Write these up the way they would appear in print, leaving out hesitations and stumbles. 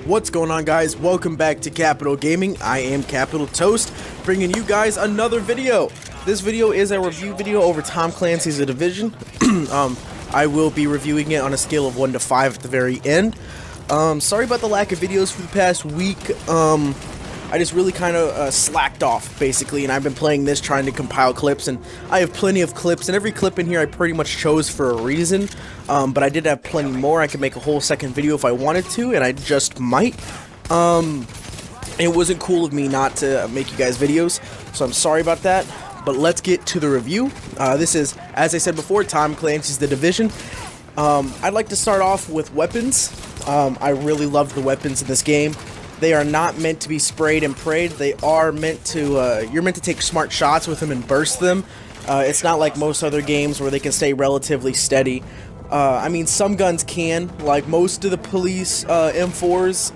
What's going on, guys? Welcome back to Capital Gaming. I am Capital Toast, bringing you guys another video. This video is a review video over Tom Clancy's The Division. I will be reviewing it on a scale of 1 to 5 at the very end. Sorry about the lack of videos for the past week. I just really kind of slacked off, basically, and I've been playing this, trying to compile clips, and I have plenty of clips, and every clip in here I pretty much chose for a reason, but I did have plenty more. I could make a whole second video if I wanted to, and I just might. It wasn't cool of me not to make you guys videos, so I'm sorry about that, but let's get to the review. This is, as I said before, Tom Clancy's The Division. I'd like to start off with weapons. I really love the weapons in this game. They are not meant to be sprayed and prayed. They are meant to, you're meant to take smart shots with them and burst them. It's not like most other games where they can stay relatively steady. I mean, some guns can, like most of the police M4s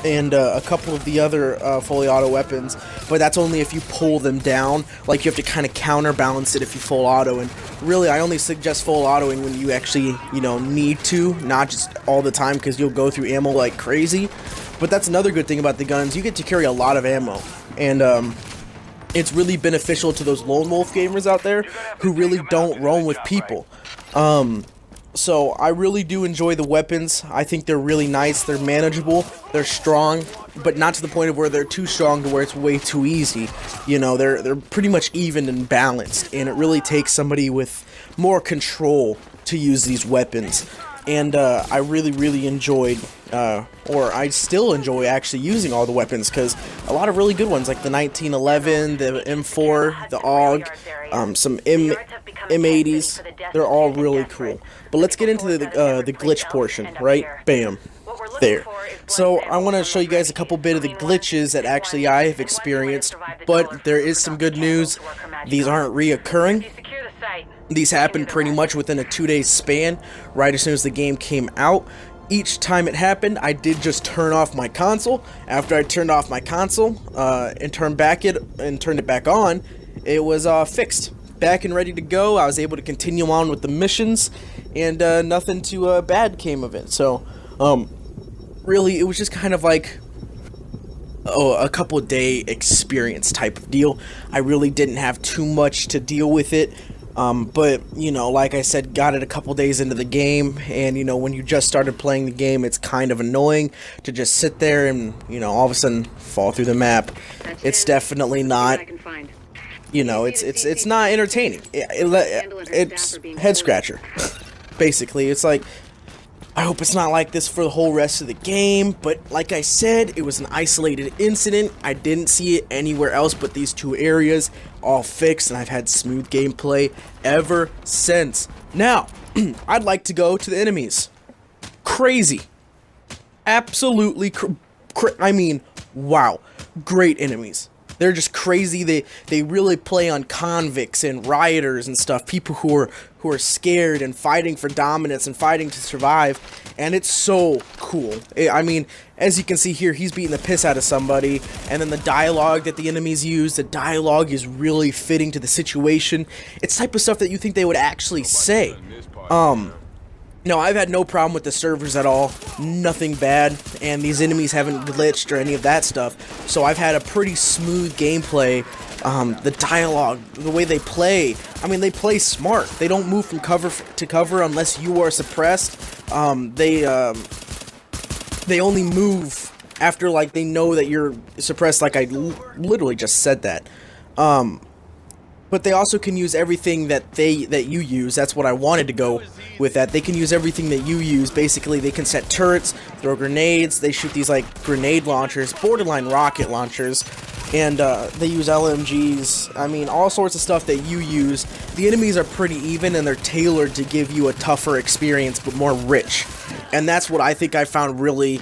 and a couple of the other fully auto weapons, but that's only if you pull them down. Like, you have to kind of counterbalance it if you full auto, and really I only suggest full autoing when you actually, you know, need to, not just all the time, because you'll go through ammo like crazy. But that's another good thing about the guns. You get to carry a lot of ammo, and it's really beneficial to those lone wolf gamers out there who really don't roam with people. So I really do enjoy the weapons. I think they're really nice. They're manageable. They're strong, but not to the point of where they're too strong to where it's way too easy. You know, they're pretty much even and balanced, and it really takes somebody with more control to use these weapons. And I really enjoyed, or I still enjoy actually using all the weapons, because a lot of really good ones, like the 1911, the M4, the AUG, some M80s, they're all really cool. But let's get into the glitch portion, right? Bam. There. So I want to show you guys a couple bit of the glitches that actually I have experienced, but there is some good news. These aren't reoccurring. These happened pretty much within a 2-day span, right as soon as the game came out. Each time it happened, I did just turn off my console. After I turned off my console and turned it back on, it was fixed, back and ready to go. I was able to continue on with the missions, and nothing too bad came of it. So, really, it was just kind of like a couple day experience type of deal. I really didn't have too much to deal with it. But, you know, like I said, got it a couple days into the game, and, you know, when you just started playing the game, it's kind of annoying to just sit there and, you know, all of a sudden fall through the map. It's definitely not, you know, it's not entertaining. It's head scratcher, basically. It's like, I hope it's not like this for the whole rest of the game, but like I said, it was an isolated incident. I didn't see it anywhere else but these two areas, all fixed, and I've had smooth gameplay ever since. Now, I'd like to go to the enemies. Crazy. Absolutely, I mean, wow. Great enemies. They're just crazy. They really play on convicts and rioters and stuff, people who are scared and fighting for dominance and fighting to survive, and it's so cool. I mean, as you can see here, he's beating the piss out of somebody, and then the dialogue that the enemies use, the dialogue is really fitting to the situation. It's type of stuff that you think they would actually say. No, I've had no problem with the servers at all, nothing bad, and these enemies haven't glitched or any of that stuff, so I've had a pretty smooth gameplay. The dialogue, the way they play, I mean, they play smart. They don't move from cover to cover unless you are suppressed. They only move after, like, they know that you're suppressed, like I literally just said that. But they also can use everything that you use. That's what I wanted to go with that. They can use everything that you use. Basically, they can set turrets, throw grenades. They shoot these, like, grenade launchers, borderline rocket launchers, and they use LMGs. I mean, all sorts of stuff that you use. The enemies are pretty even, and they're tailored to give you a tougher experience, but more rich. And that's what I think I found really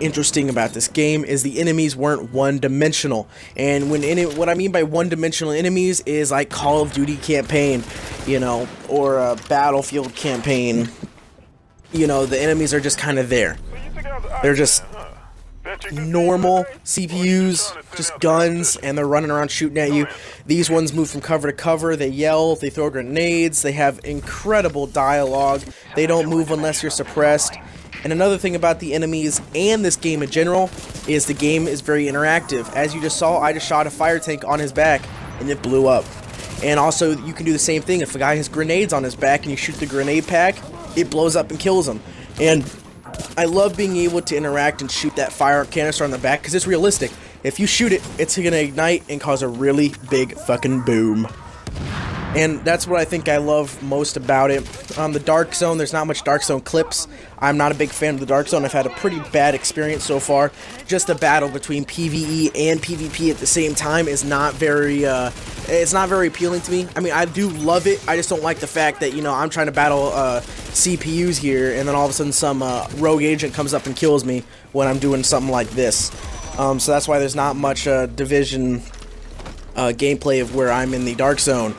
interesting about this game, is the enemies weren't one-dimensional. And what I mean by one-dimensional enemies is like Call of Duty campaign, you know, or a Battlefield campaign. You know, the enemies are just kind of there. They're just normal CPUs, just guns, and they're running around shooting at you. These ones move from cover to cover, they yell, they throw grenades, they have incredible dialogue, they don't move unless you're suppressed, And another thing about the enemies and this game in general is the game is very interactive. As you just saw, I just shot a fire tank on his back and it blew up. And also, you can do the same thing. If a guy has grenades on his back and you shoot the grenade pack, it blows up and kills him. And I love being able to interact and shoot that fire canister on the back because it's realistic. If you shoot it, it's going to ignite and cause a really big fucking boom. And that's what I think I love most about it. The Dark Zone, there's not much Dark Zone clips. I'm not a big fan of the Dark Zone. I've had a pretty bad experience so far. Just the battle between PvE and PvP at the same time is not very, it's not very appealing to me. I mean, I do love it. I just don't like the fact that, you know, I'm trying to battle CPUs here, and then all of a sudden some rogue agent comes up and kills me when I'm doing something like this. So that's why there's not much Division gameplay of where I'm in the Dark Zone.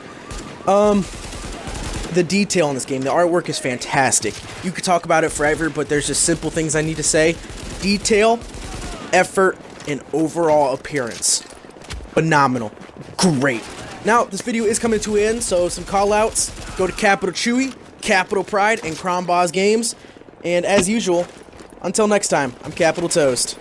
The detail in this game, the artwork is fantastic. You could talk about it forever, but there's just simple things I need to say. Detail, effort, and overall appearance. Phenomenal. Great. Now, this video is coming to an end, so some call-outs. Go to Capital Chewy, Capital Pride, and Crown Boss Games. And as usual, until next time, I'm Capital Toast.